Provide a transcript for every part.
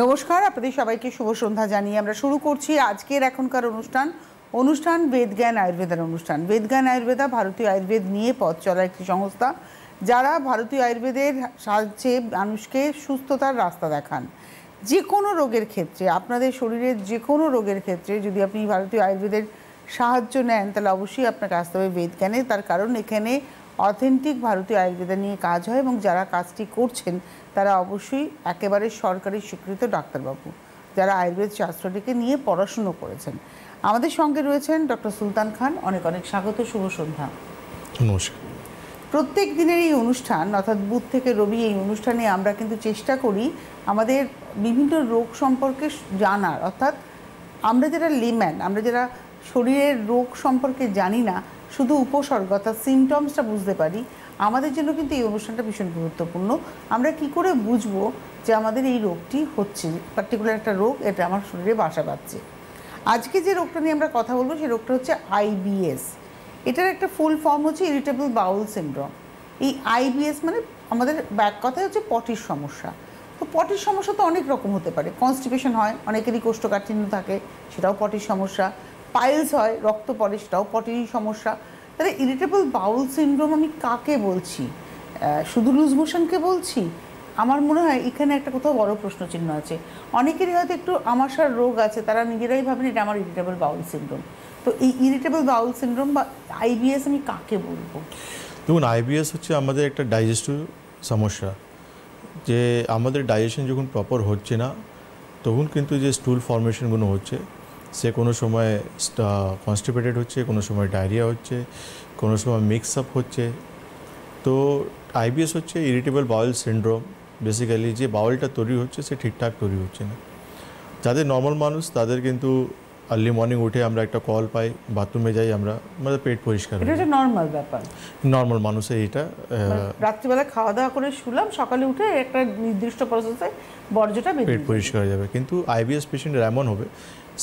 নমস্কার, আপনাদের সবাইকে শুভ সন্ধ্যা জানিয়ে আমরা শুরু করছি আজকের এখনকার অনুষ্ঠান বেদজ্ঞান আয়ুর্বেদার অনুষ্ঠান। বেদজ্ঞান আয়ুর্বেদা ভারতীয় আয়ুর্বেদ নিয়ে পথ চলা একটি সংস্থা, যারা ভারতীয় আয়ুর্বেদের সাহায্যে মানুষকে সুস্থতার রাস্তা দেখান। যে কোনো রোগের ক্ষেত্রে, আপনাদের শরীরের যে কোনো রোগের ক্ষেত্রে যদি আপনি ভারতীয় আয়ুর্বেদের সাহায্য নেন, তাহলে অবশ্যই আপনাকে আসতে হবে বেদজ্ঞানে। তার কারণ এখানে অথেন্টিক ভারতীয় আয়ুর্বেদা নিয়ে কাজ হয় এবং যারা কাজটি করছেন তারা অবশ্যই একেবারে সরকারি স্বীকৃত ডাক্তারবাবু, যারা আয়ুর্বেদ শাস্ত্রটিকে নিয়ে পড়াশুনো করেছেন। আমাদের সঙ্গে রয়েছেন ডক্টর সুলতান খান। অনেক অনেক স্বাগত, শুভ সন্ধ্যা। নমস্কার। প্রত্যেক দিনের এই অনুষ্ঠান অর্থাৎ বুধ থেকে রবি এই অনুষ্ঠানে আমরা কিন্তু চেষ্টা করি আমাদের বিভিন্ন রোগ সম্পর্কে জানার, অর্থাৎ আমরা যারা লিম্যান, আমরা যারা শরীরের রোগ সম্পর্কে জানি না, শুধু উপসর্গ অর্থাৎ সিমটমসটা বুঝতে পারি, আমাদের জন্য কিন্তু এই অনুষ্ঠানটা ভীষণ গুরুত্বপূর্ণ। আমরা কি করে বুঝবো যে আমাদের এই রোগটি হচ্ছে, পার্টিকুলার একটা রোগ, এটা আমার শরীরে বাসা বাঁধছে। আজকে যে রোগটা নিয়ে আমরা কথা বলবো সেই রোগটা হচ্ছে আইবিএস। এটার একটা ফুল ফর্ম হচ্ছে ইরিটেবল বাউল সিনড্রোম। এই আইবিএস মানে আমাদের ব্যাক কথায় হচ্ছে পটির সমস্যা। তো পটির সমস্যা তো অনেক রকম হতে পারে। কনস্টিপেশন হয়, অনেকেরই কোষ্ঠকাঠিন্য থাকে, সেটাও পটির সমস্যা। পাইলস হয়, রক্ত পড়ে, সেটাও পটিরই সমস্যা। তাহলে ইরিটেবল বাউল সিনড্রোম আমি কাকে বলছি? শুধু লুজ মোশনকে বলছি? আমার মনে হয় এখানে একটা কোথাও বড় প্রশ্নচিহ্ন আছে। অনেকেরই হয়তো একটু আমাশার রোগ আছে, তারা নিজেরাই ভাবেন এটা আমার ইরিটেবল বাউল সিনড্রোম। তো এই ইরিটেবল বাউল সিনড্রোম বা আইবিএস আমি কাকে বলবো? দেখুন, আইবিএস হচ্ছে আমাদের একটা ডাইজেস্টিভ সমস্যা। যে আমাদের ডাইজেশন যখন প্রপার হচ্ছে না, তখন কিন্তু যে স্টুল ফর্মেশনগুলো হচ্ছে, সে কোনো সময় কনস্টিপেটেড হচ্ছে, কোনো সময় ডায়রিয়া হচ্ছে, কোনো সময় মিক্স আপ হচ্ছে। তো আইবিএস হচ্ছে ইরিটেবল বাউল সিনড্রোম। বেসিক্যালি যে বাউলটা তৈরি হচ্ছে সে ঠিকঠাক তৈরি হচ্ছে না। যাদের নর্মাল মানুষ তাদের কিন্তু আর্লি মর্নিং উঠে আমরা একটা কল পাই, বাথরুমে যাই, আমরা আমাদের পেট পরিষ্কার, এটা একটা নর্মাল ব্যাপার। নর্মাল মানুষের এটা রাত্রিবেলা খাওয়া দাওয়া করে শুলাম, সকালে উঠে একটা নির্দিষ্ট প্রসেসে বর্জ্যটা পেট পরিষ্কার হয়ে যাবে। কিন্তু আইবিএস পেশেন্টের এমন হবে,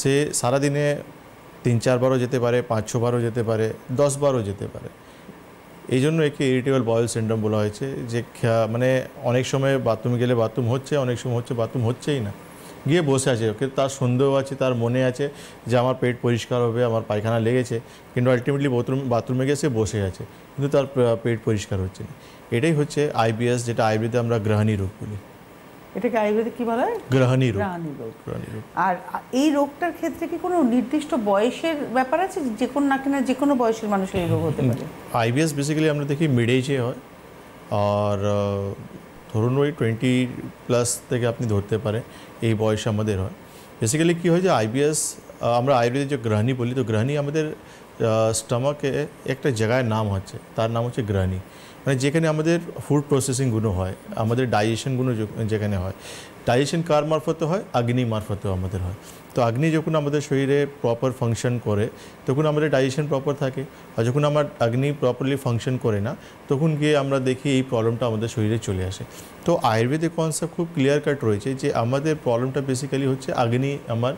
সে সারাদিনে 3-4 বারও যেতে পারে, 5-6 বারও যেতে পারে, 10 বারও যেতে পারে। এই জন্য একে ইরিটেবল বাউল সিনড্রোম বলা হয়েছে। যে মানে অনেক সময় বাথরুমে গেলে বাথরুম হচ্ছে, অনেক সময় হচ্ছে বাথরুম হচ্ছেই না, গিয়ে বসে আছে। কিন্তু তার সন্দেহ আছে, তার মনে আছে যে আমার পেট পরিষ্কার হবে, আমার পায়খানা লেগেছে, কিন্তু আলটিমেটলি বাথরুমে গিয়ে সে বসে আছে, কিন্তু তার পেট পরিষ্কার হচ্ছে না। এটাই হচ্ছে আইবিএস, যেটা আয়ুর্বেদে আমরা গ্রহণী রোগ বলি। এটাকে আয়ুর্বেদে কি বলা হয়? গ্রহণী রোগ। আর এই রোগটার ক্ষেত্রে কি কোনো নির্দিষ্ট বয়সের ব্যাপার আছে? যে কোনো না কিনা যে কোনো বয়সের মানুষের এই রোগ হতে পারে? আইবিএস বেসিক্যালি আমরা দেখি মিড এজে হয়, আর ধরুন ওই 20+ থেকে আপনি ধরতে পারে এই বয়সে আমাদের হয়। বেসিক্যালি কী হয় যে আইবিএস, আমরা আয়ুর্বেদে যে গ্রহণী বলি, তো গ্রহণী আমাদের স্টমাকে একটা জায়গায় নাম হচ্ছে, তার নাম হচ্ছে গ্রহণী। মানে যেখানে আমাদের ফুড প্রসেসিংগুলো হয়, আমাদের ডাইজেশনগুলো যেখানে হয়। ডাইজেশন কার মারফতে হয়? অগ্নি মারফতেও আমাদের হয়। তো অগ্নি যখন আমাদের শরীরে প্রপার ফাংশন করে, তখন আমাদের ডাইজেশন প্রপার থাকে। আর যখন আমার অগ্নি প্রপারলি ফাংশন করে না, তখন গিয়ে আমরা দেখি এই প্রবলেমটা আমাদের শরীরে চলে আসে। তো আয়ুর্বেদিক কনসেপ্ট খুব ক্লিয়ার কাট রয়েছে যে আমাদের প্রবলেমটা বেসিক্যালি হচ্ছে অগ্নি আমার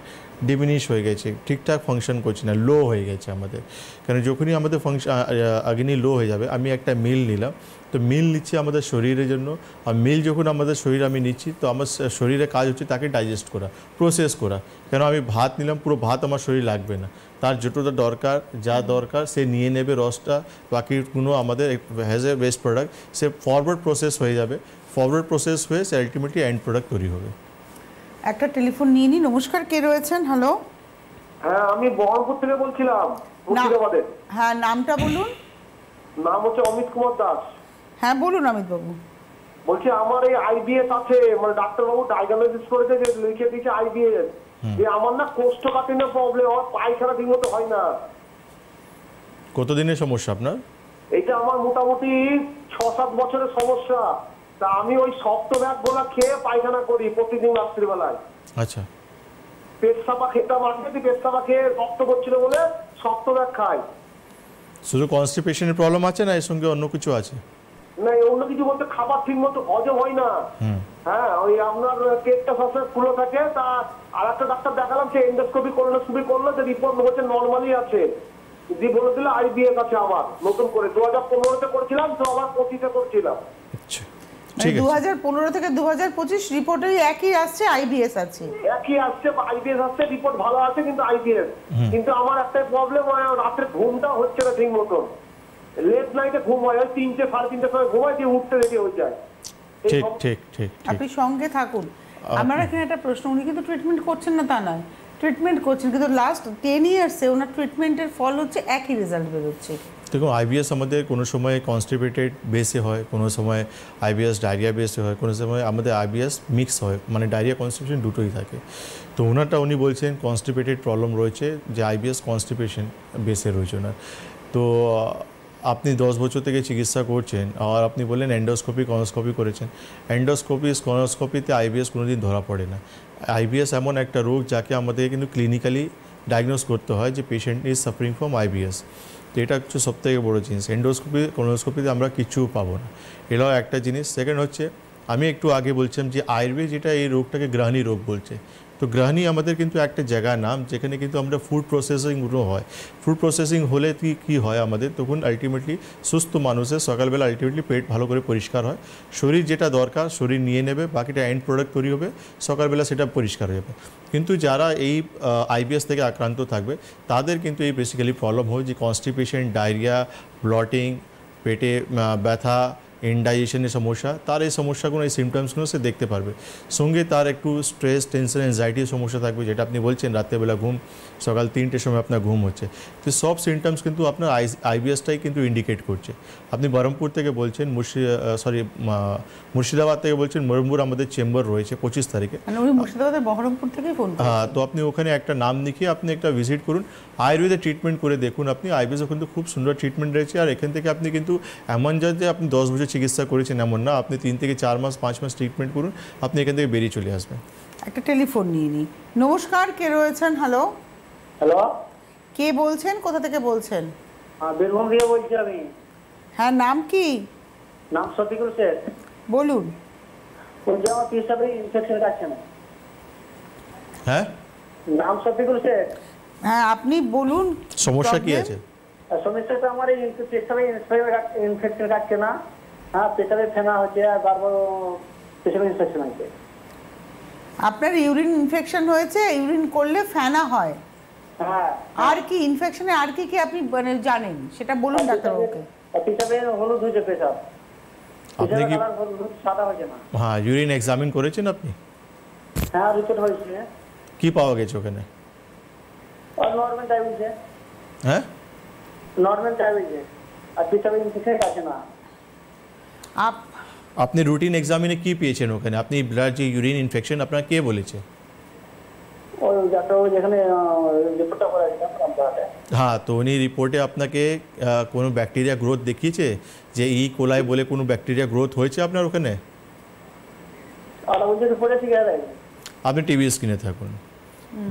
ডিমিনিশ হয়ে গেছে, ঠিকঠাক ফাংশন করছে না, লো হয়ে গেছে আমাদের। কারণ যখনই আমাদের অগ্নি লো হয়ে যাবে, আমি একটা মিল নিলাম, তো মিল নিচ্ছি আমাদের শরীরের জন্য, আর মিল যখন আমাদের শরীরে আমি নিচ্ছি, তো আমার শরীরে কাজ হচ্ছে তাকে ডাইজেস্ট করা, প্রসেস করা। কেন আমি ভাত নিলাম, পুরো ভাত আমার শরীর লাগবে না, তার যতটা দরকার, যা দরকার সে নিয়ে নেবে রসটা, বাকিগুলো আমাদের has a waste product, say forward process হয়ে যাবে। ফরওয়ার্ড প্রসেস হয়ে সে আলটিমেটলি এন্ড প্রোডাক্ট তৈরি হবে। একটা টেলিফোন নিয়ে নি। নমস্কার, কে রয়েছেন? হ্যালো। হ্যাঁ, আমি বহরমপুর থেকে বলছিলাম। হ্যাঁ, নামটা বলুন। নাম হচ্ছে অমিত কুমার দাস। হ্যাঁ বলুন অমিত বাবু। বলছি আমার এই আইবিএস আছে, মানে ডাক্তারবাবু ডায়াগনোসিস করেছে, যে লিখে দিয়েছে আইবিএস। যে আমার না কোষ্ঠকাঠিন্য প্রবলেম, আমার পায়খানা ঠিক মতো হয় না। কতদিনের সমস্যা আপনার? এটা আমার মোটামুটি 6-7 বছরের সমস্যা। তা আমি ওই সপ্তব্যাগ গোলা খেয়ে পায়খানা করি প্রতিদিন রাত্রিবেলায়। আচ্ছা। পেটসাপা খেতাম আগে, পেটসাপা খেয়ে রক্ত করছিল বলে সপ্তব্যাগ খাই। শুধু কনস্টিপেশনের প্রবলেম আছে না এর সঙ্গে অন্য কিছু আছে? না, অন্য কিছু বলতে খাবার ঠিক মতো হজম হয় না। হ্যাঁ, ওই আপনার পেটটা সবসময় ফুলে থাকে। তা আর একটা ডাক্তার দেখালাম, সে এন্ডোস্কোপি করলো, যে রিপোর্ট হচ্ছে নর্মালি আছে, যে বলে দিল আইবিএস আছে। আমার নতুন করে 2015-তে করেছিলাম, তো আবার 25-এ করছিলাম। ঠিক আছে। 2015 থেকে 2025 রিপোর্টেই একই আসছে, আইবিএস আছে। একই আসছে, আইবিএস আসছে, রিপোর্ট ভালো আছে, কিন্তু আইবিএস। কিন্তু আমার একটাই প্রবলেম হয়, রাত্রে ঘুমটা হচ্ছে না ঠিক মতন। লেট নাইটে ঘুম হয়, 3টে 3:30 সময় ঘুমাই, দিয়ে উঠতে রেডি হয়ে যায়। ঠিক ঠিক ঠিক ঠিক। আপনি সঙ্গে থাকুন। আমার এখানে একটা প্রশ্ন, উনি কিন্তু ট্রিটমেন্ট করছেন না তা নয়, ট্রিটমেন্ট করছেন, কিন্তু লাস্ট 10 ইয়ার্সে ওনার ট্রিটমেন্টের ফল হচ্ছে একই রেজাল্ট বেরোচ্ছে। দেখুন, আইবিএস আমাদের কোনো সময় কনস্টিপেটেড বেসে হয়, কোনো সময় আইবিএস ডায়রিয়া বেসে হয়, কোনো সময় আমাদের আইবিএস মিক্স হয়, মানে ডায়রিয়া কনস্টিপেশন দুটোই থাকে। তো ওনারটা উনি বলছেন কনস্টিপেটেড প্রবলেম রয়েছে, যে আইবিএস কনস্টিপেশন বেসে রয়েছে ওনার। তো আপনি 10 বছর থেকে চিকিৎসা করছেন, আর আপনি বললেন এন্ডোস্কোপি কনোস্কোপি করেছেন। এন্ডোস্কোপি কনোস্কোপিতে আইবিএস কোনোদিন ধরা পড়ে না। আইবিএস এমন একটা রোগ যাকে আমাদের কিন্তু ক্লিনিক্যালি ডায়াগনোস করতে হয় যে patient is suffering from IBS. তো এটা হচ্ছে সবথেকে বড়ো জিনিস। এন্ডোস্কোপি কোনোস্কোপিতে আমরা কিচ্ছু পাবো না, এটাও একটা জিনিস। সেকেন্ড হচ্ছে, আমি একটু আগে বলছিলাম যে আয়ুর্বেদ যেটা এই রোগটাকে গ্রহণী রোগ বলছে। তো গ্রহণী আমাদের কিন্তু একটা জায়গার নাম, যেখানে কিন্তু আমরা ফুড প্রসেসিংগুলো হয়। ফুড প্রসেসিং হলে কী হয় আমাদের, তখন আলটিমেটলি সুস্থ মানুষের সকালবেলা আলটিমেটলি পেট ভালো করে পরিষ্কার হয়, শরীর যেটা দরকার শরীর নিয়ে নেবে, বাকিটা এন্ড প্রোডাক্ট তৈরি হবে, সকালবেলা সেটা পরিষ্কার হয়ে যাবে। কিন্তু যারা এই আইবিএস থেকে আক্রান্ত থাকবে তাদের কিন্তু এই বেসিক্যালি প্রবলেম হয়, যে কনস্টিপেশন, ডায়রিয়া, ব্লটিং, পেটে ব্যথা, ইনডাইজেশনের সমস্যা, তার এই সমস্যাগুলো, এই সিমটমসগুলো সে দেখতে পারবে। সঙ্গে তার একটু স্ট্রেস, টেনশন, অ্যাংজাইটির সমস্যা থাকবে, যেটা আপনি বলছেন রাত্রেবেলা ঘুম, সকাল 3টের সময় আপনার ঘুম হচ্ছে। তো সব সিমটমস কিন্তু আপনার আইবিএসটাই কিন্তু ইন্ডিকেট করছে। আপনি বহরমপুর থেকে বলছেন, মুর্শিদাবাদ থেকে বলছেন, বহরমপুর আমাদের চেম্বার রয়েছে 25 তারিখে। মানে উনি মুর্শিদাবাদের বহরমপুর থেকেই ফোন করেছেন। হ্যাঁ, তো আপনি ওখানে একটা নাম লিখিয়ে আপনি একটা ভিজিট করুন, আয়ুর্বেদে ট্রিটমেন্ট করে দেখুন। আপনি আইবিএসও কিন্তু খুব সুন্দর ট্রিটমেন্ট রয়েছে। আর এখান থেকে আপনি কিন্তু এমন যে আপনি 10 বছর চিকিৎসা করেছেন এমন না, আপনি 3 থেকে 4 মাস 5 মাস ট্রিটমেন্ট করুন, আপনি এখান থেকে বেরিয়ে চলে আসবেন। একটা টেলিফোন নিয়ে নিই। নমস্কার, কে রয়েছেন? হ্যালো, হ্যালো, কে বলছেন, কোথা থেকে বলছেন? বীরভূম থেকে বলছি আমি। হ্যাঁ, নাম কি? নাম শফিকুল শেখ। বলুন। বলছি আমার পেশাবে ইনফেকশন কাটছে না। হ্যাঁ, নাম শফিকুল শেখ। হ্যাঁ, আপনি বলুন, সমস্যা কি problem? আছে? সমস্যাটা আমার এই পেশাবে ইনফেকশন কাটছে না। হ্যাঁ, পেশাবে ফেনা হচ্ছে, আর বারবার পেশাবে ইনফেকশন আছে। আপনার ইউরিন ইনফেকশন হয়েছে, ইউরিন করলে ফেনা হয়। হ্যাঁ, আর কি ইনফেকশনে আর কি কি আপনি মানে জানেন সেটা বলুন ডাক্তারবাবুকে। পেশাবে হলুদ হয়েছে, পেশাব আপনি কি সাদা হয়েছে না। হ্যাঁ, ইউরিন এক্সামিন করেছেন আপনি? হ্যাঁ, রিপোর্ট হয়েছে। কি পাওয়া গেছে ওখানে? Normal diabetes. হ্যাঁ, নর্মাল ডায়াবেটিস, আর পেশাবে ইনফেকশন কাটছে না। আপনি রুটিন এক্সামিনে কি পেয়েছেন ওখানে? আপনি ব্লাড যে ইউরিন ইনফেকশন আপনার কে বলেছে? ওই ডাক্তারবাবু যেখানে রিপোর্টটা করাইছিলাম রামপুরহাটে। হ্যাঁ, তো উনি রিপোর্টে আপনাকে কোনো ব্যাকটেরিয়া গ্রোথ দেখিয়েছে, যে কোলাই বলে কোনো ব্যাকটেরিয়া গ্রোথ হয়েছে আপনার ওখানে? আর ওই যে রিপোর্টে ঠিক আছে। আপনি টিভি স্ক্রিনে থাকুন।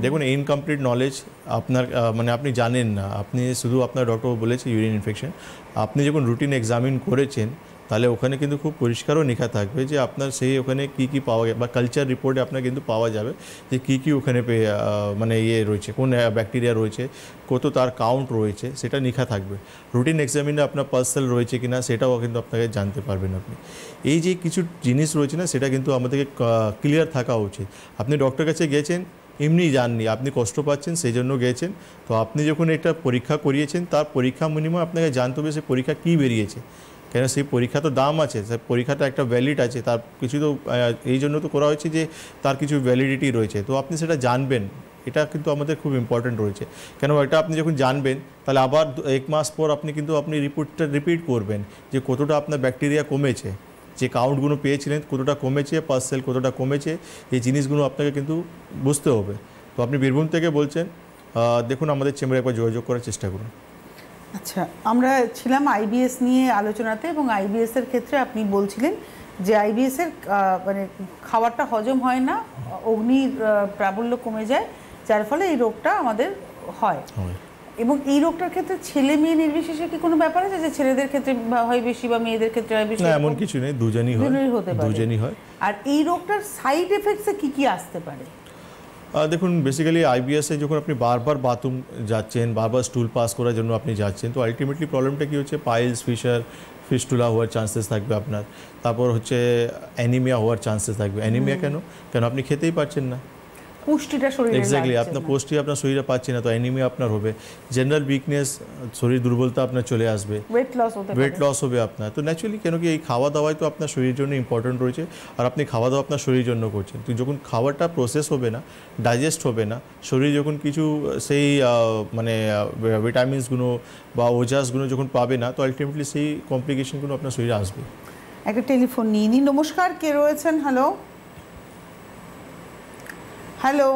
দেখুন, ইনকমপ্লিট নলেজ আপনার, মানে আপনি জানেন না, আপনি শুধু আপনার ডক্টর বলেছে ইউরিন ইনফেকশন। আপনি যখন রুটিন এক্সামিন করেছেন তাহলে ওখানে কিন্তু খুব পরিষ্কারও লেখা থাকবে যে আপনার সেই ওখানে কী কী পাওয়া যায়, বা কালচার রিপোর্টে আপনার কিন্তু পাওয়া যাবে যে কী কী ওখানে মানে রয়েছে, কোন ব্যাকটেরিয়া রয়েছে, কত তার কাউন্ট রয়েছে, সেটা লেখা থাকবে। রুটিন এক্সামিনে আপনার পার্সেল রয়েছে কিনা সেটাও কিন্তু আপনাকে জানতে পারবেন আপনি। এই যে কিছু জিনিস রয়েছে না, সেটা কিন্তু আমাদেরকে ক্লিয়ার থাকা উচিত। আপনি ডক্টরের কাছে গিয়েছেন এমনি যাননি, আপনি কষ্ট পাচ্ছেন সেই জন্য গিয়েছেন। তো আপনি যখন এটা পরীক্ষা করিয়েছেন, তার পরীক্ষা মিনিমাম আপনাকে জানতে হবে সে পরীক্ষা কী বেরিয়েছে, কেন সেই পরীক্ষা তো দাম আছে, সেই পরীক্ষাটা একটা ভ্যালিড আছে, তার কিছু তো এই জন্য তো করা হয়েছে যে তার কিছু ভ্যালিডিটি রয়েছে। তো আপনি সেটা জানবেন, এটা কিন্তু আমাদের খুব ইম্পর্ট্যান্ট রয়েছে। কেন এটা আপনি যখন জানবেন তাহলে আবার 1 মাস পর আপনি কিন্তু রিপোর্টটা রিপিট করবেন যে কতটা আপনার ব্যাকটেরিয়া কমেছে, যে কাউন্টগুলো পেয়েছিলেন কতটা কমেছে, পার্সেল কতটা কমেছে, এই জিনিসগুলো আপনাকে কিন্তু বুঝতে হবে। তো আপনি বীরভূম থেকে বলছেন, দেখুন আমাদের চেম্বারে একবার যোগাযোগ করার চেষ্টা করুন। আচ্ছা, আমরা ছিলাম আইবিএস নিয়ে আলোচনাতে, এবং আইবিএসের ক্ষেত্রে আপনি বলছিলেন যে আইবিএসের মানে খাবারটা হজম হয় না, অগ্নির প্রাবল্য কমে যায়, যার ফলে এই রোগটা আমাদের হয়। এবং এই রোগটার ক্ষেত্রে ছেলে মেয়ে নির্বিশেষে কি কোনো ব্যাপার আছে, যে ছেলেদের ক্ষেত্রে হয় বেশি বা মেয়েদের ক্ষেত্রে হয় বেশি? না, এমন কিছু নেই, দুজনই হয়, হতে পারে। দুজনই হয়। আর এই রোগটার সাইড এফেক্টসে কি কি আসতে পারে? দেখুন বেসিক্যালি আইবিএসে যখন আপনি বারবার বাথরুম যাচ্ছেন, বারবার স্টুল পাস করার জন্য আপনি যাচ্ছেন, তো আলটিমেটলি প্রবলেমটা কী হচ্ছে, পাইলস, ফিস্টুলা হওয়ার চান্সেস থাকবে আপনার। তারপর হচ্ছে অ্যানিমিয়া হওয়ার চান্সেস থাকবে। অ্যানিমিয়া কেন আপনি খেতেই পারছেন না, পুষ্টিটা শরীরে এক্স্যাক্টলি লাগছে আপনার না। পুষ্টি আপনার শরীরে পাচ্ছে না, তো অ্যানিমিয়া আপনার হবে, জেনারেল উইকনেস, শরীর দুর্বলতা আপনার চলে আসবে, ওয়েট লস হতে পারে। ওয়েট লস হবে আপনার। তো ন্যাচুরালি কেন কি এই খাওয়া দাওয়াই তো আপনার শরীরের জন্য ইম্পর্টেন্ট রয়েছে, আর আপনি খাওয়া দাওয়া আপনার শরীরের জন্য করছেন। তো যখন খাবারটা প্রসেস হবে না, ডাইজেস্ট হবে না, শরীর যখন কিছু সেই মানে ভিটামিনসগুলো বা ওজাসগুলো যখন পাবে না, তো আলটিমেটলি সেই কমপ্লিকেশনগুলো আপনার শরীরে আসবে। একটা টেলিফোন নিয়ে নিই। নমস্কার, কে রয়েছেন? হ্যালো হ্যালো,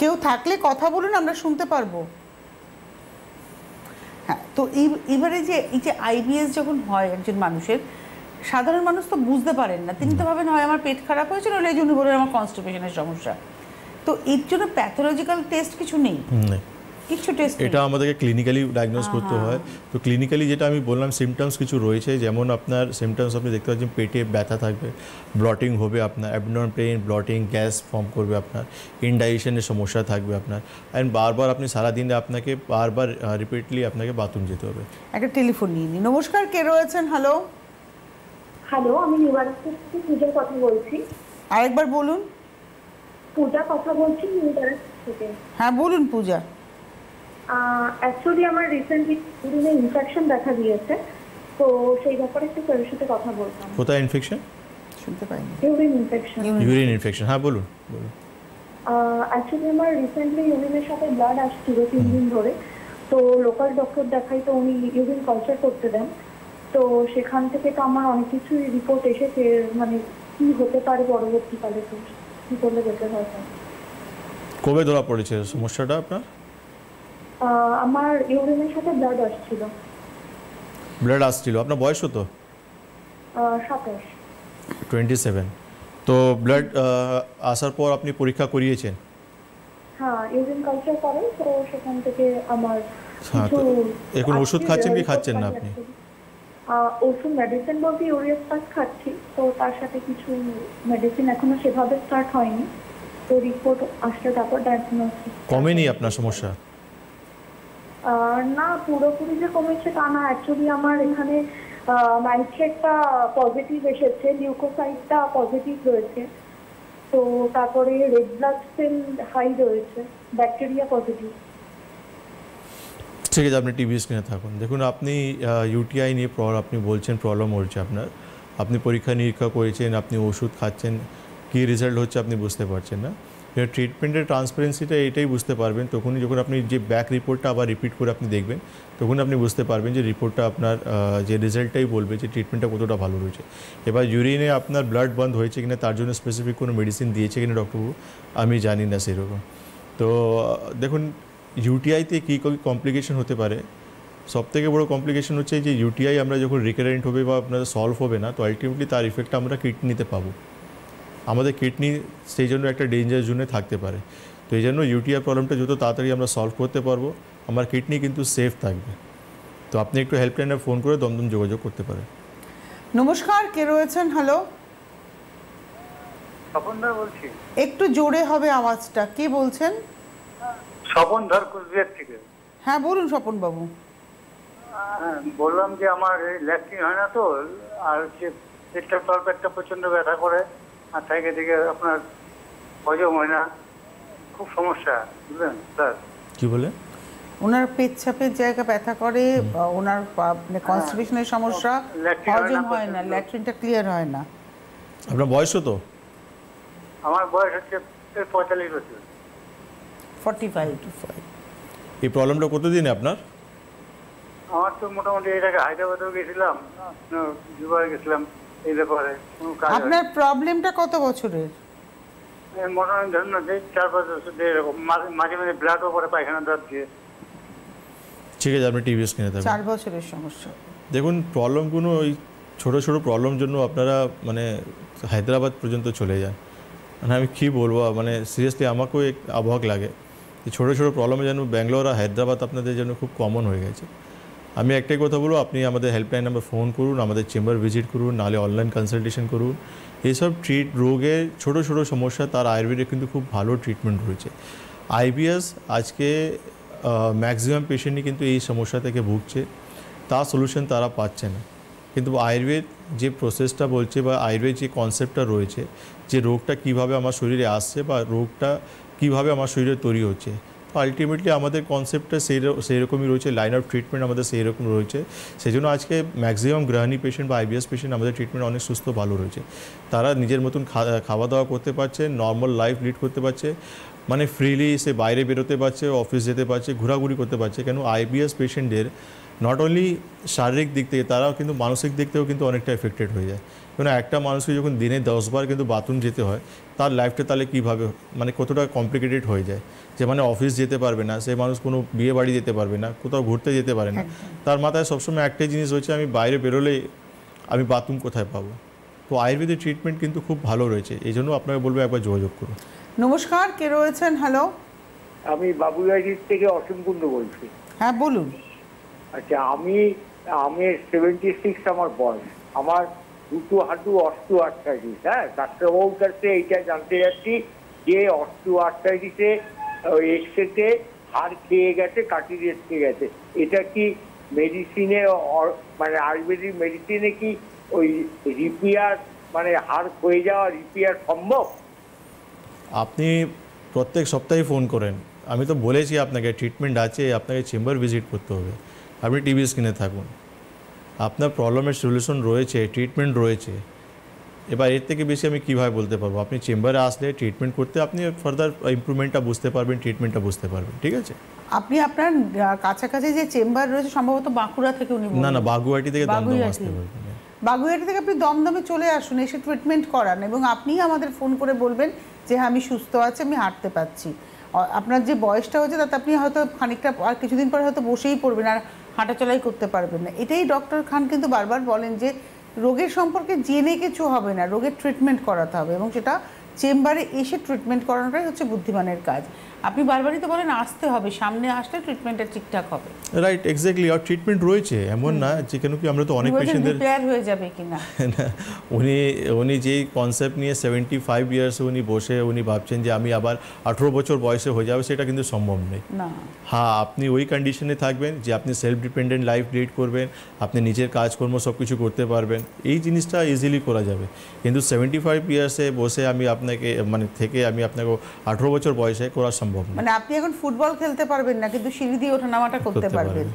কেউ থাকলে কথা বলুন, আমরা শুনতে পারবো। হ্যাঁ, তো এবারে যে এই যে আইবিএস যখন হয় একজন মানুষের, সাধারণ মানুষ তো বুঝতে পারেন না, তিনি তো ভাবেন হয় আমার পেট খারাপ হয়েছে, নইলে এই জন্য বলেন আমার কনস্টিপেশনের সমস্যা। তো এর জন্য প্যাথোলজিক্যাল টেস্ট কিছু নেই, কিছু টেস্ট এটা আমাদেরকে ক্লিনিক্যালি ডায়াগনোজ করতে হয়। তো ক্লিনিক্যালি যেটা আমি বললাম সিমটমস কিছু রয়েছে, যেমন আপনার সিমটমস আপনি দেখতে পাচ্ছেন, পেটে ব্যথা থাকবে, ব্লটিং হবে আপনার, অ্যাবডোমেনাল পেইন, ব্লটিং, গ্যাস ফর্ম করবে আপনার, ইনডাইজেশনের সমস্যা থাকবে আপনার, অ্যান্ড বারবার আপনি সারাদিনে আপনাকে বারবার রিপিটলি আপনাকে বাথরুম যেতে হবে। একটা টেলিফোন নিয়ে নিই। নমস্কার, কে রয়েছেন? হ্যালো হ্যালো, আমি নিউইয়র্ক থেকে পূজার কথা বলছি। আরেকবার বলুন। পূজা কথা বলছি নিউইয়র্ক থেকে। হ্যাঁ বলুন পূজা। অ্যাকচুয়ালি আমার রিসেন্টলি ইউরিনে ইনফেকশন দেখা দিয়েছে, তো সেই ব্যাপারে একটু স্যারের সাথে কথা বলতাম। কোথায় ইনফেকশন? শুনতে পাইনি। Urine infection. ইউরিন ইনফেকশন, হ্যাঁ বলুন বলুন। অ্যাকচুয়ালি আমার রিসেন্টলি ইউরিনের সাথে ব্লাড আসছিল 3 দিন ধরে, তো লোকাল ডক্টর দেখাই, তো উনি ইউরিন কালচার করতে দেন। তো সেখান থেকে তো আমার অনেক কিছুই রিপোর্ট এসেছে, মানে কি হতে পারে পরবর্তীকালে, তো কি করলে বেটার হয়। কবে ধরা পড়েছে সমস্যাটা আপনার? আমার ইউরিনের সাথে ব্লাড আসছিল। ব্লাড আসছিল, আপনার বয়স হতো? 27। 27। তো ব্লাড আসার পর আপনি পরীক্ষা করিয়েছেন? হ্যাঁ, ইউরিন কালচার করে, তো সেখান থেকে আমার হ্যাঁ, তো এখন ওষুধ খাচ্ছেন কি খাচ্ছেন না আপনি? ওষুধ মেডিসিন বলতে ইউরিয়াস পাস খাচ্ছি, তো তার সাথে কিছু মেডিসিন এখনো সেভাবে স্টার্ট হয়নি, তো রিপোর্ট আসলে তারপর ডায়াগনোসিস। কমেনি আপনার সমস্যা? না, পুরোপুরি যে কমেছে তা না। অ্যাকচুয়ালি আমার এখানে নাইট্রেটটা পজিটিভ এসেছে, লিউকোসাইটটা পজিটিভ রয়েছে, তো তারপরে রেড ব্লাড সেল হাই রয়েছে, ব্যাকটেরিয়া পজিটিভ। ঠিক আছে, আপনি টিভি স্ক্রিনে থাকুন। দেখুন আপনি ইউটিআই নিয়ে আপনি বলছেন প্রবলেম হচ্ছে আপনার, আপনি পরীক্ষা নিরীক্ষা করেছেন, আপনি ওষুধ খাচ্ছেন, কী রেজাল্ট হচ্ছে আপনি বুঝতে পারছেন না। ট্রিটমেন্টের ট্রান্সপারেন্সিটা এটাই বুঝতে পারবেন তখনই যখন আপনি যে ব্যাক রিপোর্টটা আবার রিপিট করে আপনি দেখবেন, তখন আপনি বুঝতে পারবেন যে রিপোর্টটা আপনার যে রেজাল্টটাই বলবে যে ট্রিটমেন্টটা কতটা ভালো রয়েছে। এবার ইউরিনে আপনার ব্লাড বন্ধ হয়েছে কিনা, তার জন্য স্পেসিফিক কোনো মেডিসিন দিয়েছে কিনা ডক্টরবাবু আমি জানি না সেরকম। তো দেখুন ইউটিআইতে কী কমপ্লিকেশন হতে পারে, সবথেকে বড় কমপ্লিকেশন হচ্ছে যে ইউটিআই আমরা যখন রিকারেন্ট হবে বা আপনার সলভ হবে না, তো আলটিমেটলি তার ইফেক্টটা আমরা কিডনিতে পাবো। আমাদের কিডনি সেই জন্য একটা ডেঞ্জার জোনে থাকতে পারে। তো এই জন্য ইউটিআই প্রবলেমটা যত তাড়াতাড়ি আমরা সলভ করতে পারবো, আমার কিডনি কিন্তু সেফ থাকবে। তো আপনি একটু হেল্পলাইনে ফোন করে দমদম যোগাযোগ করতে পারেন। নমস্কার, কে রয়েছেন? হ্যালো, স্বপনধর বলছি। একটু জোরে হবে আওয়াজটা। কে বলছেন? স্বপনধর কুচবিহার থেকে। হ্যাঁ বলুন স্বপন বাবু। বললাম যে আমার ল্যাট্রিন হয় না তো, আর হচ্ছে পেটটা তলপেটটা প্রচন্ড ব্যথা করে, আর থেকে থেকে আপনার হজম হয় না, খুব সমস্যা, বুঝলেন স্যার? কি বলে? ওনার পেচ্ছাপের জায়গা ব্যথা করে, ওনার কনস্টিপেশনের সমস্যা, হজম হয় না, ল্যাট্রিনটা ক্লিয়ার হয় না। আপনার বয়স তো? আমার বয়স হচ্ছে 45 বছর। 45। এই প্রবলেমটা কতদিনে আপনার? আমার তো মোটামুটি এর আগে হায়দ্রাবাদেও গেছিলাম, দুবার গেছিলাম এই ব্যাপারে, কোনো কাজ আপনার প্রবলেমটা কত বছরের? মোটামুটি ধরুন যে 4-5 বছর দিয়ে এরকম মাঝে মাঝে ব্লাড ওপরে পায়খানা দাঁত দিয়ে। ঠিক আছে, আপনি টিভি স্ক্রিনে থাকুন। 4 বছরের সমস্যা। দেখুন প্রবলেমগুলো ওই ছোটো ছোটো প্রবলেম জন্য আপনারা মানে হায়দ্রাবাদ পর্যন্ত চলে যান। মানে আমি কী বলবো, মানে সিরিয়াসলি আমাকেও এক অবাক লাগে যে ছোটো ছোটো প্রবলেমের জন্য ব্যাঙ্গালোর আর হায়দ্রাবাদ আপনাদের জন্য খুব কমন হয়ে গেছে। আমি একটাই কথা বলবো, আপনি আমাদের হেল্পলাইন নাম্বার ফোন করুন, আমাদের চেম্বার ভিজিট করুন, নাহলে অনলাইন কনসালটেশন করুন। এইসব রোগের ছোট ছোট সমস্যা তার আয়ুর্বেদে কিন্তু খুব ভালো ট্রিটমেন্ট রয়েছে। আইবিএস আজকে ম্যাক্সিমাম পেশেন্টই কিন্তু এই সমস্যা থেকে ভুগছে, তার সলিউশন তারা পাচ্ছে না। কিন্তু আয়ুর্বেদ যে প্রসেসটা বলছে বা আয়ুর্বেদ যে কনসেপ্টটা রয়েছে, যে রোগটা কিভাবে আমার শরীরে আসছে বা রোগটা কিভাবে আমার শরীরে তৈরি হচ্ছে, তো আলটিমেটলি আমাদের কনসেপ্টটা সেই রকমই রয়েছে, লাইন অফ ট্রিটমেন্ট আমাদের সেই রকম রয়েছে। সেই জন্য আজকে ম্যাক্সিমাম গৃহিণী পেশেন্ট বা আইবিএস পেশেন্ট আমাদের ট্রিটমেন্ট অনেক সুস্থ ভালো রয়েছে। তারা নিজের মতন খাওয়া দাওয়া করতে পারছে, নর্মাল লাইফ লিড করতে পারছে, মানে ফ্রিলি সে বাইরে বেরোতে পারছে, অফিস যেতে পারছে, ঘোরাঘুরি করতে পারছে। কেন আইবিএস পেশেন্টদের নট অনলি শারীরিক দিক থেকে, তারাও কিন্তু মানসিক দিক থেকেও কিন্তু অনেকটা এফেক্টেড হয়ে যায়। কেন একটা মানুষকে যখন দিনে 10 বার কিন্তু বাথরুম যেতে হয়, তার লাইফটা তাহলে কীভাবে মানে কতটা কমপ্লিকেটেড হয়ে যায়। যে মানে অফিস যেতে পারবে না, সে মানুষ কোনো বিয়ে বাড়ি যেতে পারবে না, কোথাও ঘুরতে যেতে পারে না, তার মাথায় সবসময় একটাই জিনিস হচ্ছে, আমি বাইরে বেরোলেই আমি বাথরুম কোথায় পাবো। তো আয়ুর্বেদের ট্রিটমেন্ট কিন্তু খুব ভালো রয়েছে, এই জন্য আপনাকে বলবো একবার যোগাযোগ করুন। নমস্কার, কে রয়েছেন? হ্যালো, আমি বাবুবাড়ির থেকে অসীম কুন্ডু বলছি। হ্যাঁ বলুন। আচ্ছা, আমি 76 আমার বয়স, আমার দুটো হাঁটু অস্টিওআর্থ্রাইটিস। হ্যাঁ, ডাক্তারবাবুর কাছে এইটা জানতে যাচ্ছি যে অস্টিওআর্থ্রাইটিসে এক্সরেতে হাড় খেয়ে গেছে, কাটিয়ে খেয়ে গেছে, এটা কি মেডিসিনে মানে আয়ুর্বেদিক মেডিসিনে কি ওই রিপেয়ার মানে হাড় ক্ষয়ে যাওয়া রিপেয়ার সম্ভব? আপনি প্রত্যেক সপ্তাহে ফোন করেন, আমি তো বলেছি আপনাকে ট্রিটমেন্ট আছে, আপনাকে চেম্বার ভিজিট করতে হবে। আপনি টিভি স্ক্রিনে থাকুন, আপনার প্রবলেমের সলিউশন রয়েছে, ট্রিটমেন্ট রয়েছে। এবার এর থেকে বেশি আমি কীভাবে বলতে পারবো? আপনি চেম্বারে আসলে ট্রিটমেন্ট করতে আপনি ফার্দার ইমপ্রুভমেন্টটা বুঝতে পারবেন, ট্রিটমেন্টটা বুঝতে পারবেন। ঠিক আছে? আপনি আপনার কাছাকাছি যে চেম্বার রয়েছে সম্ভবত বাঁকুড়া থেকে উনি বললেন। না, বাগুয়াটি থেকে দমদম বাগুইআটি। আসতে পারবেন। বাগুইআটি থেকে আপনি দমদমে চলে আসুন, এসে ট্রিটমেন্ট করান এবং আপনিই আমাদের ফোন করে বলবেন যে হ্যাঁ আমি সুস্থ আছি, আমি হাঁটতে পারছি। আপনার যে বয়সটা হয়েছে তাতে আপনি হয়তো খানিকটা আর কিছুদিন পরে হয়তো বসেই পড়বেন, আর হাঁটাচলাই করতে পারবেন না। এটাই ডক্টর খান কিন্তু বারবার বলেন যে রোগের সম্পর্কে জেনে কিছু হবে না, রোগের ট্রিটমেন্ট করাতে হবে এবং সেটা চেম্বারে এসে ট্রিটমেন্ট করানোটাই হচ্ছে বুদ্ধিমানের কাজ। আপনি বারবারই তো বলেন আসতে হবে, সামনে আসলে ট্রিটমেন্টটা ঠিকঠাক হবে। Right, exactly. আর ট্রিটমেন্ট রয়েছে, এমন না যে কেন কি আমরা তো অনেক পেশেন্টদের রিপেয়ার হয়ে যাবে কিনা। উনি যেই কনসেপ্ট নিয়ে 75 ইয়ার্সে উনি বসে উনি ভাবছেন যে আমি আবার 18 বছর বয়সে হয়ে যাবে, সেটা কিন্তু সম্ভব নেই। না, হ্যাঁ, আপনি ওই কন্ডিশনে থাকবেন যে আপনি সেলফ ডিপেন্ডেন্ট লাইফ লিড করবেন, আপনি নিজের কাজকর্ম সব কিছু করতে পারবেন, এই জিনিসটা ইজিলি করা যাবে। কিন্তু 75 ইয়ার্সে বসে আমি আপনাকে মানে থেকে আমি আপনাকে 18 বছর বয়সে করা সম্ভব না। মানে আপনি এখন ফুটবল খেলতে পারবেন না, কিন্তু সিঁড়ি দিয়ে ওঠানামাটা করতে পারবেন,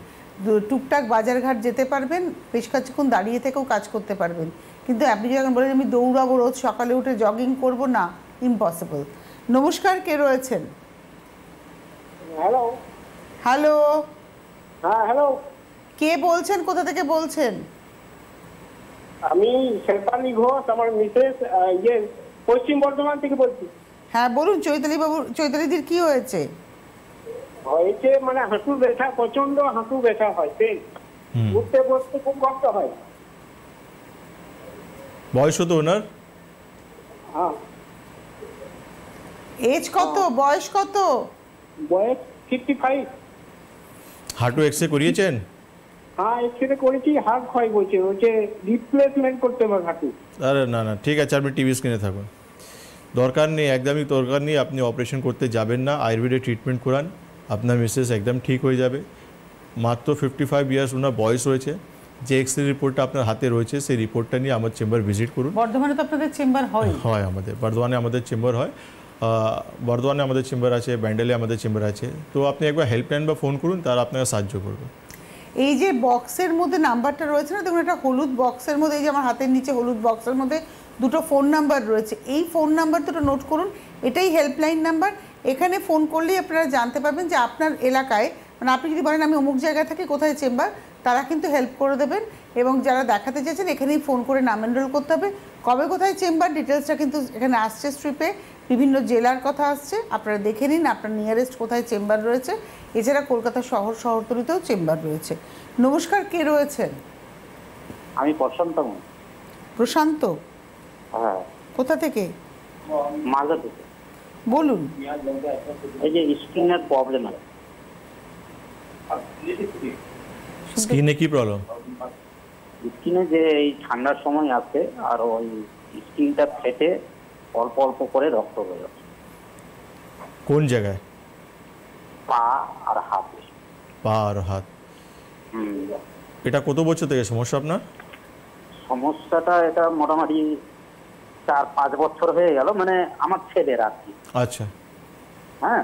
টুকটাক বাজারঘাট যেতে পারবেন, বেশ কিছুক্ষণ দাঁড়িয়ে থেকেও কাজ করতে পারবেন। কিন্তু আপনি যখন বলেন আমি দৌড়াবো, রোজ সকালে উঠে জগিং করব, না, ইম্পসিবল। নমস্কার, কে রয়েছেন? হ্যালো। হ্যালো, হ্যাঁ হ্যালো, কে বলছেন, কোথা থেকে বলছেন? আমি শেফালি ঘোষ, আমার মিসেস পশ্চিম বর্ধমান থেকে বলছি। হ্যাঁ বলুন, চৈতালিদির কি হয়েছে? হয়েছে মানে হাঁটু ব্যথা, প্রচন্ড হাঁটু ব্যথা হয়, পেন, উঠতে বসতে খুব কষ্ট হয়। বয়স তো ওনার? হ্যাঁ। এজ কত, বয়স কত? বয়স 55। হাঁটু এক্সরে করিয়েছেন? হ্যাঁ, এক্সরে করেছি, হাড় ক্ষয় বলছে, ওকে রিপ্লেসমেন্ট করতে হবে হাঁটু। আরে না না, ঠিক আছে, আপনি টিভি স্ক্রিনে থাকুন, দরকার নেই, একদমই দরকার নেই। আপনি অপারেশন করতে যাবেন না, আয়ুর্বেদে ট্রিটমেন্ট করান, আপনার মিসেস একদম ঠিক হয়ে যাবে। মাত্র 55 ইয়ার্স ওনার বয়স রয়েছে। যে এক্সরে রিপোর্টটা আপনার হাতে রয়েছে সেই রিপোর্টটা নিয়ে আমার চেম্বার ভিজিট করুন। বর্ধমানে তো আপনাদের চেম্বার হয়? হয়, আমাদের বর্ধমানে আমাদের চেম্বার হয়, বর্ধমানে আমাদের চেম্বার আছে, ব্যান্ডেলে আমাদের চেম্বার আছে। তো আপনি একবার হেল্পলাইন বা ফোন করুন, তারা আপনাকে সাহায্য করবে। এই যে বক্সের মধ্যে নাম্বারটা রয়েছে না, দেখুন একটা হলুদ বক্সের মধ্যে, এই যে আমার হাতের নিচে হলুদ বক্সের মধ্যে দুটো ফোন নাম্বার রয়েছে, এই ফোন নাম্বার দুটো নোট করুন, এটাই হেল্পলাইন নাম্বার। এখানে ফোন করলেই আপনারা জানতে পারবেন যে আপনার এলাকায়, মানে আপনি যদি বলেন আমি অমুক জায়গায় থাকি, কোথায় চেম্বার, তারা কিন্তু হেল্প করে দেবেন। এবং যারা দেখাতে চেয়েছেন এখানেই ফোন করে নাম এনরোল করতে হবে। কবে কোথায় চেম্বার ডিটেলসটা কিন্তু এখানে আসছে, স্ট্রিপে বিভিন্ন জেলার কথা আসছে, আপনারা দেখে নিন আপনার নিয়ারেস্ট কোথায় চেম্বার রয়েছে। এছাড়া কলকাতা শহরতলিতেও চেম্বার রয়েছে। নমস্কার, কে রয়েছেন? আমি প্রশান্ত। প্রশান্ত? হ্যাঁ। কোথা থেকে? মালদা থেকে। বলুন। এই যে স্কিনের প্রবলেম আছে। স্কিনে কি প্রবলেম? স্কিনে যে এই ঠান্ডার সময় আছে আর ওই স্কিনটা ফেটে অল্প অল্প করে রক্ত বেরোচ্ছে কোন জায়গায়? পা আর হাতে। পা আর হাত। এটা কত বছর থেকে সমস্যা আপনার? সমস্যাটা এটা মোটামুটি 4-5 বছর হয়ে গেল, মানে আমার ছেলের আর কি। আচ্ছা, হ্যাঁ,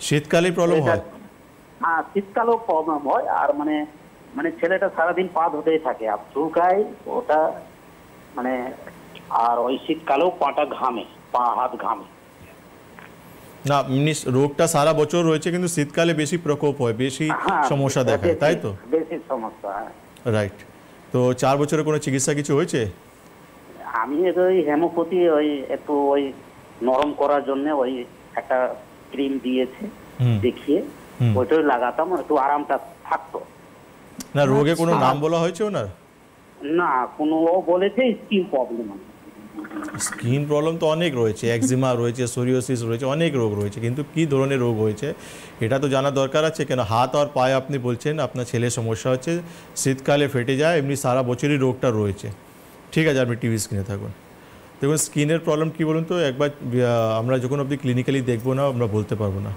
শীতকালে প্রবলেম হয়? হ্যাঁ, শীতকালেও প্রবলেম হয়। আর মানে মানে ছেলেটা সারাদিন পা ধুতেই থাকে, আর চুলকায় ওটা, মানে আর ওই শীতকালেও পাটা ঘামে, পা হাত ঘামে। না, রোগটা সারা বছর রয়েছে কিন্তু শীতকালে বেশি প্রকোপ হয়, বেশি সমস্যা দেখায়, তাই তো? বেশি সমস্যা, হ্যাঁ। রাইট। তো 4 বছরে কোনো চিকিৎসা কিছু হয়েছে? আমি ওই হেমোপ্যাথি ওই একটু ওই নরম করার জন্য ওই একটা ক্রিম দিয়েছে, দেখিয়ে ওইটাই লাগাতাম, একটু আরামটা থাকতো। না, রোগে কোনো নাম বলা হয়েছে ওনার? না, কোনো, ও বলেছে স্কিন প্রবলেম। স্কিন প্রবলেম তো অনেক রয়েছে, একজিমা রয়েছে, সোরিয়াসিস রয়েছে, অনেক রোগ রয়েছে, কিন্তু কি ধরনের রোগ হয়েছে এটা তো জানা দরকার আছে। কেন হাত আর পায়ে আপনি বলছেন আপনার ছেলের সমস্যা হচ্ছে, শীতকালে ফেটে যায়, এমনি সারা বছরই রোগটা রয়েছে। ঠিক আছে, আপনি টিভি স্ক্রিনে থাকুন। দেখুন, স্কিনের প্রবলেম কী বলুন তো, একবার আমরা যখন অবধি ক্লিনিক্যালি দেখবো না আমরা বলতে পারবো না।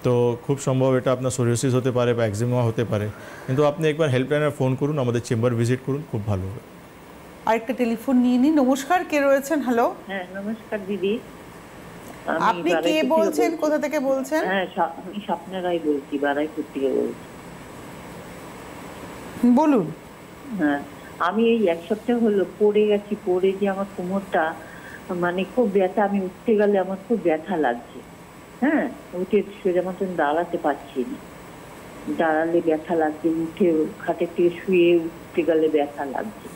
তো খুব সম্ভব এটা আপনার সোরিয়াসিস হতে পারে বা একজিমা হতে পারে, কিন্তু আপনি একবার হেল্পলাইনে ফোন করুন, আমাদের চেম্বার ভিজিট করুন, খুব ভালো হবে। আরেকটা টেলিফোন নিয়ে নিন। নমস্কার, কে রয়েছেন? হ্যালো। হ্যাঁ, নমস্কার দিদি। আপনি কে বলছেন, কোথা থেকে বলছেন? হ্যাঁ, আমি স্বপ্না রায় বলছি, বারাইপুর থেকে বলছি। বলুন। হ্যাঁ, আমি এই 1 সপ্তাহ হলো পড়ে গেছি, পড়ে যে আমার কোমরটা মানে খুব ব্যথা, আমি উঠতে গেলে আমার খুব ব্যথা লাগছে। হ্যাঁ, উঠে সোজা মতন দাঁড়াতে পারছি না, দাঁড়ালে ব্যথা লাগছে, উঠে খাটের থেকে শুয়ে উঠতে গেলে ব্যথা লাগছে।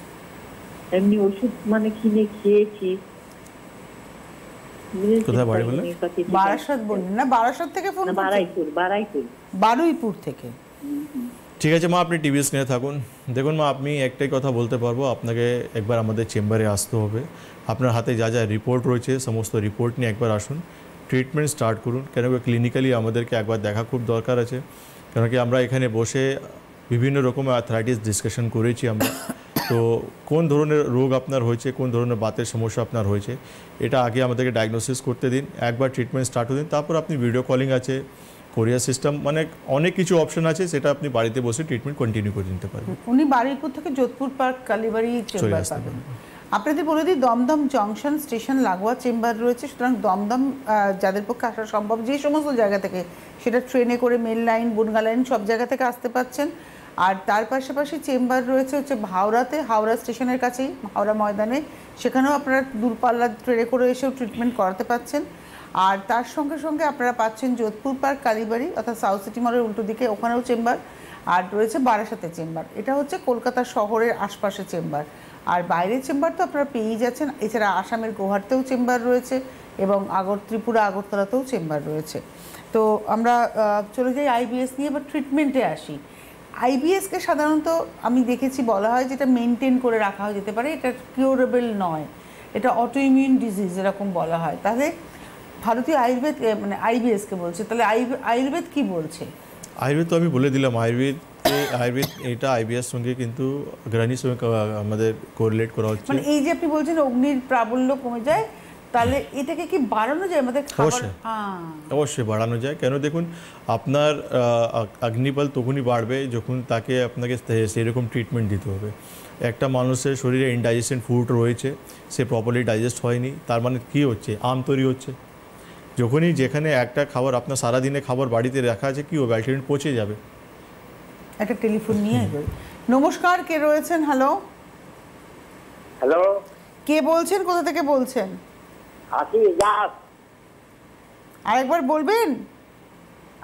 এমনি ওষুধ মানে কিনে খেয়েছি। কোথায় বাড়ি বললেন? বারাসাত বললেন না? বারাসাত থেকে ফোন করছেন? বারাইপুর। বারুইপুর থেকে। ঠিক আছে মা, আপনি টিভি স্ক্রিনে থাকুন। দেখুন মা, আপনি একটাই কথা বলতে পারবো, আপনাকে একবার আমাদের চেম্বারে আসতে হবে। আপনার হাতে যা যা রিপোর্ট রয়েছে সমস্ত রিপোর্ট নিয়ে একবার আসুন, ট্রিটমেন্ট স্টার্ট করুন। কেন কি ক্লিনিক্যালি আমাদেরকে একবার দেখা খুব দরকার আছে, কেন কি আমরা এখানে বসে বিভিন্ন রকমের আর্থ্রাইটিস ডিসকাশন করেছি আমরা। তো কোন ধরনের রোগ আপনার হয়েছে, কোন ধরনের বাতের সমস্যা আপনার হয়েছে, এটা আগে আমাদেরকে ডায়াগনোসিস করতে দিন, একবার ট্রিটমেন্ট স্টার্ট দিন, তারপর আপনি ভিডিও কলিং আছে, কোরিয়ার সিস্টেম, মানে অনেক কিছু অপশন আছে, সেটা আপনি বাড়িতে বসে ট্রিটমেন্ট কন্টিনিউ করে নিতে পারবেন। উনি বারুইপুর থেকে যোধপুর পার্ক কালীবাড়ি চেম্বার পাবেন। আপনাদের বলে দিই, দমদম জংশন স্টেশন লাগোয়া চেম্বার রয়েছে, সুতরাং দমদম যাদের পক্ষে আসা সম্ভব, যে সমস্ত জায়গা থেকে, সেটা ট্রেনে করে, মেল লাইন, বনগা লাইন, সব জায়গা থেকে আসতে পাচ্ছেন। আর তার পাশাপাশি চেম্বার রয়েছে হচ্ছে ভাওড়াতে, হাওড়া স্টেশনের কাছেই, হাওড়া ময়দানে, সেখানেও আপনারা দূরপাল্লা ট্রেনে করে এসেও ট্রিটমেন্ট করাতে পাচ্ছেন। আর তার সঙ্গে সঙ্গে আপনারা পাচ্ছেন যোধপুর পার্ক কালীবাড়ি অর্থাৎ সাউথ সিটি মলের উল্টো দিকে, ওখানেও চেম্বার। আর রয়েছে বারাসাতে চেম্বার, এটা হচ্ছে কলকাতা শহরের আশপাশে চেম্বার। আর বাইরের চেম্বার তো আপনারা পেয়েই যাচ্ছেন। এছাড়া আসামের গুয়াহাটিতেও চেম্বার রয়েছে এবং ত্রিপুরা আগরতলাতেও চেম্বার রয়েছে। তো আমরা চলে যাই আইবিএস নিয়ে, এবার ট্রিটমেন্টে আসি। আইবিএসকে সাধারণত আমি দেখেছি বলা হয় যেটা মেনটেন করে রাখা যেতে পারে, এটা কিউরেবল নয়, এটা অটোইমিউন ডিজিজ এরকম বলা হয়। তাহলে ভারতীয় আয়ুর্বেদ মানে আইবিএসকে বলছে, তাহলে আয়ুর্বেদ কি বলছে? আয়ুর্বেদ তো আমি বলে দিলাম, আয়ুর্বেদ এটা আইবিএস সঙ্গে কিন্তু গ্রানির সঙ্গে আমাদের কোরিলেট করা হচ্ছে। মানে এই যে আপনি বলছেন অগ্নির প্রাবল্য কমে যায়, তাহলে এটাকে কি বাড়ানো যায় আমাদের খাবার? অবশ্যই বাড়ানো যায়। কেন দেখুন, আপনার অগ্নিবল তখনই বাড়বে যখন আপনাকে সেরকম ট্রিটমেন্ট দিতে হবে। একটা মানুষের শরীরে ইনডাইজেশন ফুড রয়েছে, সে প্রপারলি ডাইজেস্ট হয়নি, তার মানে কী হচ্ছে? আম তৈরি হচ্ছে। যখনই যেখানে একটা খাবার আপনার সারাদিনে খাবার বাড়িতে রাখা আছে, কী হবে? আলটিমেট পচে যাবে। একটা টেলিফোন নিয়ে নমস্কার, কে রয়েছেন? হ্যালো। হ্যালো, কে বলছেন, কোথা থেকে বলছেন? আশিস দাস। আরেকবার বলবেন?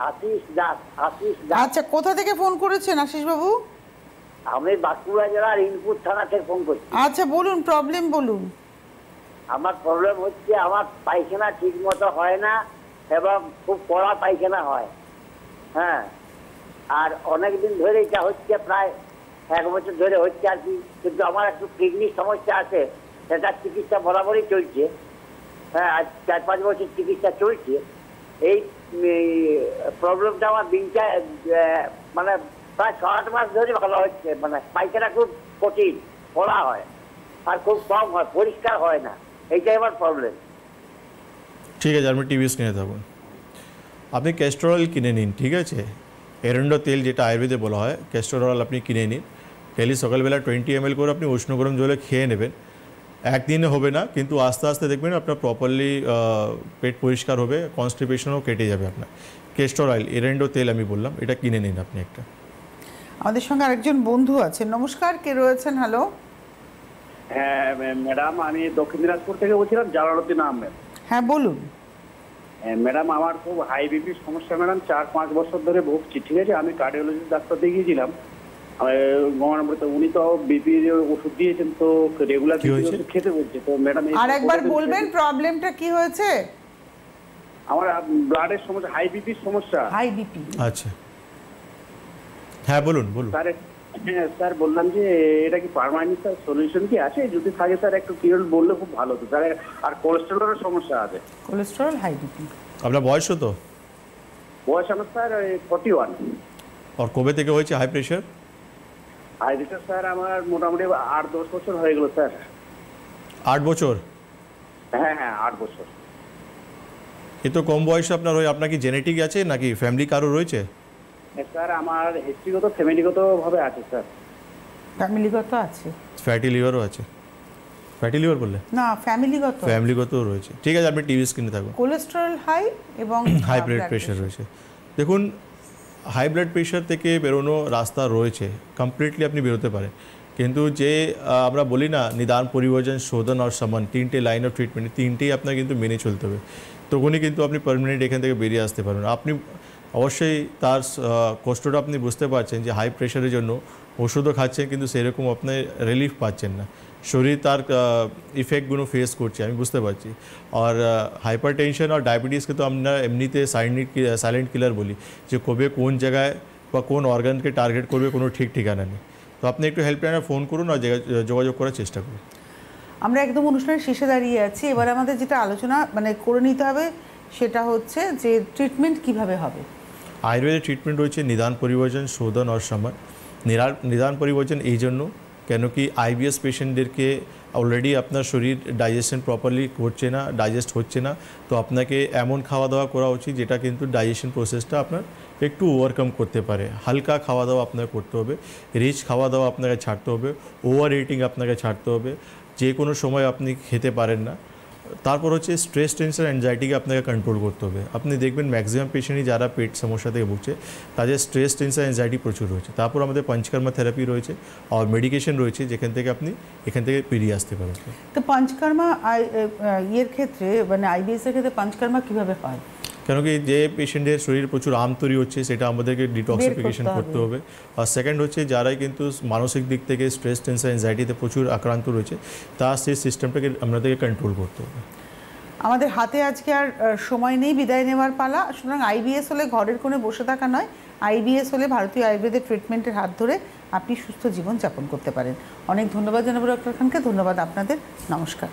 আশিস দাস। আচ্ছা, কোথা থেকে ফোন করেছেন আশিস বাবু? আমি বাঁকুড়া জেলার ইনপুট থানা থেকে ফোন করছি। আচ্ছা বলুন, প্রবলেম বলুন। আমার প্রবলেম হচ্ছে, আমার পায়খানা ঠিক মতো হয় না এবং খুব কড়া পায়খানা হয়। হ্যাঁ, আর অনেকদিন ধরে এটা হচ্ছে, প্রায় 1 বছর ধরে হচ্ছে আর কি। কিন্তু আমার একটু কিডনির সমস্যা আছে, সেটার চিকিৎসা বরাবরই চলছে। হ্যাঁ, আজ 4-5 বছর চিকিৎসা চলছে। এই প্রবলেমটা আমার দিনটা মানে প্রায় 6-8 মাস ধরে ভালো হচ্ছে, মানে পায়খানা খুব কঠিন, পড়া হয় আর খুব কম হয়, পরিষ্কার হয় না, এইটাই আমার প্রবলেম। ঠিক আছে, আপনি টিভি স্ক্রিনে থাকুন। আপনি ক্যাস্টর অয়েল কিনে নিন, ঠিক আছে? এরেন্ডো তেল যেটা আয়ুর্বেদে বলা হয়, ক্যাস্টর অয়েল আপনি কিনে নিন। ডেলি সকালবেলা 20 ml করে আপনি উষ্ণ গরম জলে খেয়ে নেবেন। একদিনে হবে না, কিন্তু আস্তে আস্তে দেখবেন আপনার প্রপারলি পেট পরিষ্কার হবে, কনস্টিপেশনও কেটে যাবে আপনার। ক্যাস্টর অয়েল, এরেন্ডো তেল আমি বললাম, এটা কিনে নিন আপনি একটা। আমাদের সঙ্গে আরেকজন বন্ধু আছেন। নমস্কার, কে রয়েছেন? হ্যালো। হ্যাঁ ম্যাডাম, আমি দক্ষিণ দিনাজপুর থেকে বলছিলাম, জালালউদ্দিন আহমেদ। হ্যাঁ বলুন। ম্যাডাম, আমার খুব হাই বিপির সমস্যা ম্যাডাম, 4-5 বছর ধরে ভুগছি, ঠিক আছে? আমি কার্ডিওলজিস্ট ডাক্তার দেখিয়েছিলাম, উনি তো বিপি ওষুধ দিয়েছেন, তো রেগুলার খেতে বলছে। তো ম্যাডাম আরেকবার বলবেন প্রবলেমটা কি হয়েছে? আমার ব্লাডের সমস্যা, হাই বিপির সমস্যা। হাই বিপি, আচ্ছা, হ্যাঁ বলুন বলুন। স্যার, হ্যাঁ স্যার, বললাম যে এটা কি পার্মানেন্ট স্যার সলিউশন কি আছে? যদি থাকে স্যার একটু ক্লিয়ার বললে খুব ভালো হতো স্যার। আর কোলেস্টেরলের সমস্যা আছে। Cholesterol, high BP. আপনার বয়স কত? বয়স আমার স্যার 41। আর কবে থেকে হয়েছে high pressure? High pressure sir আমার মোটামুটি 8-10 বছর হয়ে গেল স্যার। 8 বছর? হ্যাঁ হ্যাঁ, 8 বছর। এ তো কম বয়সে আপনার হয়। আপনার কি জেনেটিক আছে নাকি ফ্যামিলি কারো রয়েছে? স্যার আমার হিস্ট্রিগত ফ্যামিলিগত ভাবে আছে স্যার। ফ্যামিলিগত আছে? ফ্যাটি লিভারও আছে? ফ্যাটি লিভার বললে না, ফ্যামিলিগত। ফ্যামিলিগতও রয়েছে, ঠিক আছে। আপনি টিভি স্ক্রিনে থাকুন। কোলেস্টেরল হাই এবং হাই ব্লাড প্রেশার রয়েছে। দেখুন, হাই ব্লাড প্রেশার থেকে বেরোনো রাস্তা রয়েছে, কমপ্লিটলি আপনি বেরোতে পারেন। কিন্তু যে আমরা বলি না, নিদান, পরিবর্জন, শোধন আর শমন, 3টে লাইন অফ ট্রিটমেন্ট, 3টেই আপনার কিন্তু মেনে চলতে হবে। তখনই কিন্তু আপনি পার্মানেন্ট এখান থেকে বেরিয়ে আসতে পারবেন। আপনি অবশ্যই তার কষ্টটা আপনি বুঝতে পারছেন যে হাই প্রেশারের জন্য ওষুধও খাচ্ছেন, কিন্তু সেরকম আপনি রিলিফ পাচ্ছেন না, শরীর তার ইফেক্টগুলো ফেস করছে, আমি বুঝতে পারছি। আর হাইপার টেনশন আর ডায়াবেটিসকে তো আমরা এমনিতে সাইলেন্ট কিলার বলি, যে কবে কোন জায়গায় বা কোন অর্গানকে টার্গেট করবে কোনো ঠিক ঠিকানা নেই। তো আপনি একটু হেল্পলাইনে ফোন করুন আর যোগাযোগ করার চেষ্টা করুন। আমরা একদম অনুষ্ঠানের শেষে দাঁড়িয়ে আছি। এবার আমাদের যেটা আলোচনা করে নিতে হবে সেটা হচ্ছে যে ট্রিটমেন্ট কিভাবে হবে। আয়ুর্বেদের ট্রিটমেন্ট রয়েছে নিদান, পরিবর্জন, শোধন আর শমন। নিদান পরিবর্জন এই জন্য, কেন কি আইবিএস পেশেন্টদেরকে অলরেডি আপনার শরীর ডাইজেশন প্রপারলি করছে না, ডাইজেস্ট হচ্ছে না, তো আপনাকে এমন খাওয়া দাওয়া করা উচিত যেটা কিন্তু ডাইজেশন প্রসেসটা আপনার একটু ওভারকাম করতে পারে। হালকা খাওয়া দাওয়া আপনাকে করতে হবে, রিচ খাওয়া দাওয়া আপনাকে ছাড়তে হবে, ওভার ইটিং আপনাকে ছাড়তে হবে, যে কোনো সময় আপনি খেতে পারেন না। তারপর হচ্ছে স্ট্রেস, টেনশন, অ্যাংজাইটিকে আপনাকে কন্ট্রোল করতে হবে। আপনি দেখবেন ম্যাক্সিমাম পেশেন্টই যারা পেট সমস্যা থেকে ভুগছে তাদের স্ট্রেস, টেনশন, অ্যাংজাইটি প্রচুর রয়েছে। তারপর আমাদের পঞ্চকর্মা থেরাপি রয়েছে আর মেডিকেশন রয়েছে, যেখান থেকে আপনি এখান থেকে বেরিয়ে আসতে পারেন। তো পঞ্চকর্মা ক্ষেত্রে আইবিএস এর ক্ষেত্রে পঞ্চকর্মা কীভাবে হয়? কেন কি যে পেশেন্টের শরীরে প্রচুর তৈরি হচ্ছে সেটা আমাদেরকে ডিটক্সিফিকেশন করতে হবে। আর সেকেন্ড হচ্ছে যারাই কিন্তু মানসিক দিক থেকে স্ট্রেস, টেনশন, অ্যাংজাইটিতে প্রচুর আক্রান্ত রয়েছে, তার সেই সিস্টেমটাকে আমাদেরকে কন্ট্রোল করতে হবে। আমাদের হাতে আজকে আর সময় নেই, বিদায় নেওয়ার পালা। সুতরাং আইবিএস হলে ঘরের কোণে বসে থাকা নয়, আইবিএস হলে ভারতীয় আয়ুর্বেদের ট্রিটমেন্টের হাত ধরে আপনি সুস্থ জীবন যাপন করতে পারেন। অনেক ধন্যবাদ জানাবো ডক্টর খানকে। ধন্যবাদ আপনাদের। নমস্কার।